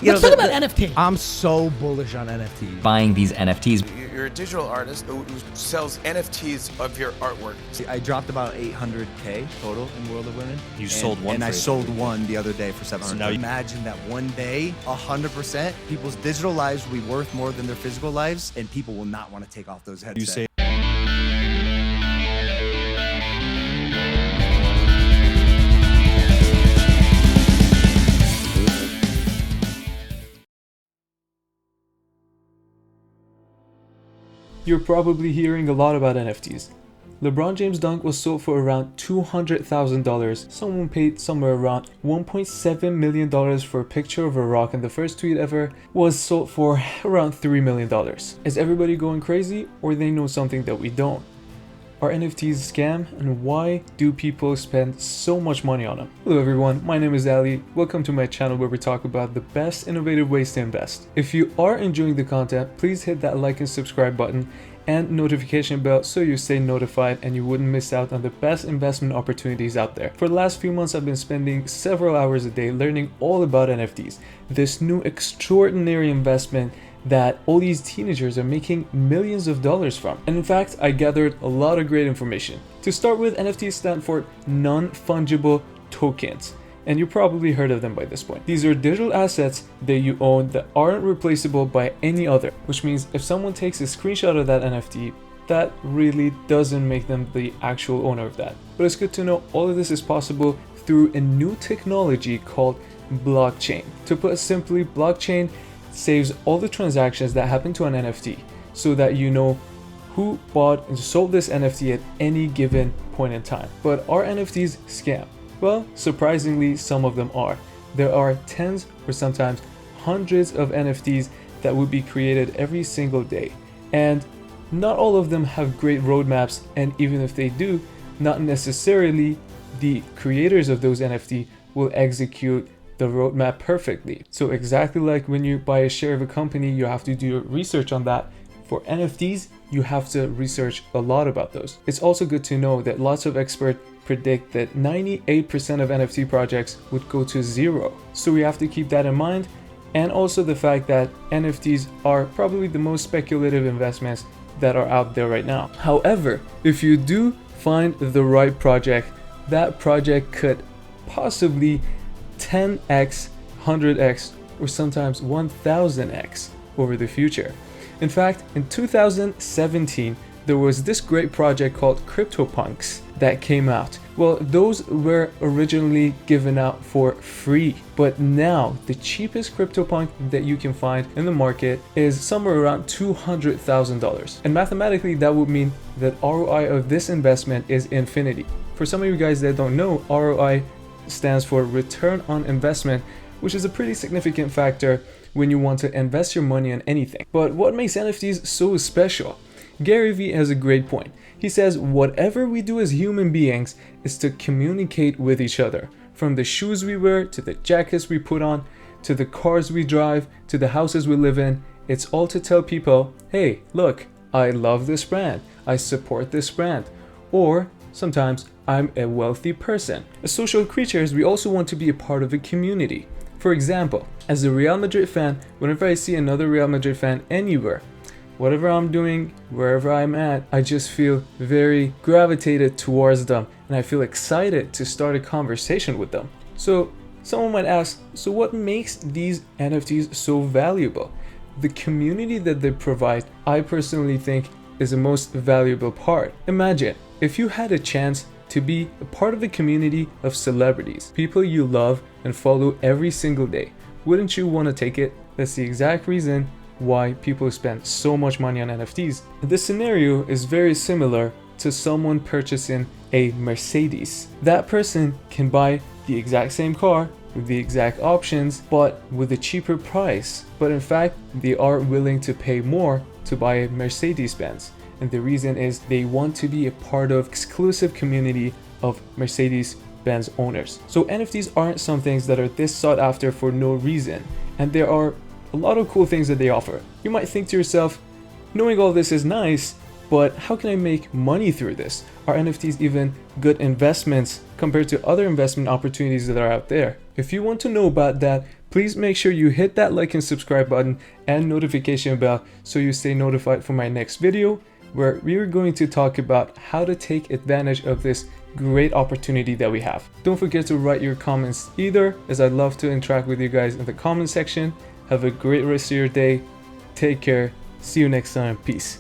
Let's talk about NFT. I'm so bullish on NFTs. Buying these NFTs. You're a digital artist who sells NFTs of your artwork. I dropped about 800K total in World of Women. You sold one, and I for sold one the other day for 700. So now you- Imagine that one day, 100%, people's digital lives will be worth more than their physical lives, and people will not want to take off those headsets. You say You're probably hearing a lot about NFTs. LeBron James' dunk was sold for around $200,000. Someone paid somewhere around $1.7 million for a picture of a rock, and the first tweet ever was sold for around $3 million. Is everybody going crazy, or they know something that we don't? Are NFTs a scam, and why do people spend so much money on them? Hello everyone, my name is Ali. Welcome to my channel where we talk about the best innovative ways to invest. If you are enjoying the content, please hit that like and subscribe button and notification bell so you stay notified and you wouldn't miss out on the best investment opportunities out there. For the last few months, I've been spending several hours a day learning all about NFTs, this new extraordinary investment that all these teenagers are making millions of dollars from. And in fact, I gathered a lot of great information. To start with, NFTs stand for non-fungible tokens, and you probably heard of them by this point. These are digital assets that you own that aren't replaceable by any other, which means if someone takes a screenshot of that NFT, that really doesn't make them the actual owner of that. But it's good to know all of this is possible through a new technology called blockchain. To put it simply, blockchain saves all the transactions that happen to an NFT so that you know who bought and sold this NFT at any given point in time. But are NFTs scam? Well, surprisingly, some of them are. There are tens or sometimes hundreds of NFTs that will be created every single day. And not all of them have great roadmaps, and even if they do, not necessarily the creators of those NFT will execute the roadmap perfectly. So exactly like when you buy a share of a company, you have to do your research on that. For NFTs, you have to research a lot about those. It's also good to know that lots of experts predict that 98% of NFT projects would go to zero. So we have to keep that in mind, and also the fact that NFTs are probably the most speculative investments that are out there right now. However, if you do find the right project, that project could possibly 10x, 100x, or sometimes 1000x over the future. In fact, in 2017, there was this great project called CryptoPunks that came out. Well, those were originally given out for free, but now the cheapest CryptoPunk that you can find in the market is somewhere around $200,000. And mathematically, that would mean that ROI of this investment is infinity. For some of you guys that don't know, ROI stands for return on investment, which is a pretty significant factor when you want to invest your money on anything. But what makes NFTs so special? Gary Vee has a great point. He says whatever we do as human beings is to communicate with each other. From the shoes we wear, to the jackets we put on, to the cars we drive, to the houses we live in, it's all to tell people, hey, look, I love this brand, I support this brand, or sometimes I'm a wealthy person. As social creatures, we also want to be a part of a community. For example, as a Real Madrid fan, whenever I see another Real Madrid fan anywhere, whatever I'm doing, wherever I'm at, I just feel very gravitated towards them, and I feel excited to start a conversation with them. So someone might ask, so what makes these NFTs so valuable? The community that they provide, I personally think, is the most valuable part. Imagine if you had a chance to be a part of a community of celebrities, people you love and follow every single day. Wouldn't you want to take it? That's the exact reason why people spend so much money on NFTs. This scenario is very similar to someone purchasing a Mercedes. That person can buy the exact same car with the exact options, but with a cheaper price. But in fact, they are willing to pay more to buy a Mercedes-Benz. And the reason is they want to be a part of exclusive community of Mercedes-Benz owners. So NFTs aren't some things that are this sought after for no reason. And there are a lot of cool things that they offer. You might think to yourself, knowing all this is nice, but how can I make money through this? Are NFTs even good investments compared to other investment opportunities that are out there? If you want to know about that, Please make sure you hit that like and subscribe button and notification bell so you stay notified for my next video, where we are going to talk about how to take advantage of this great opportunity that we have. Don't forget to write your comments either, as I'd love to interact with you guys in the comment section. Have a great rest of your day. Take care. See you next time. Peace.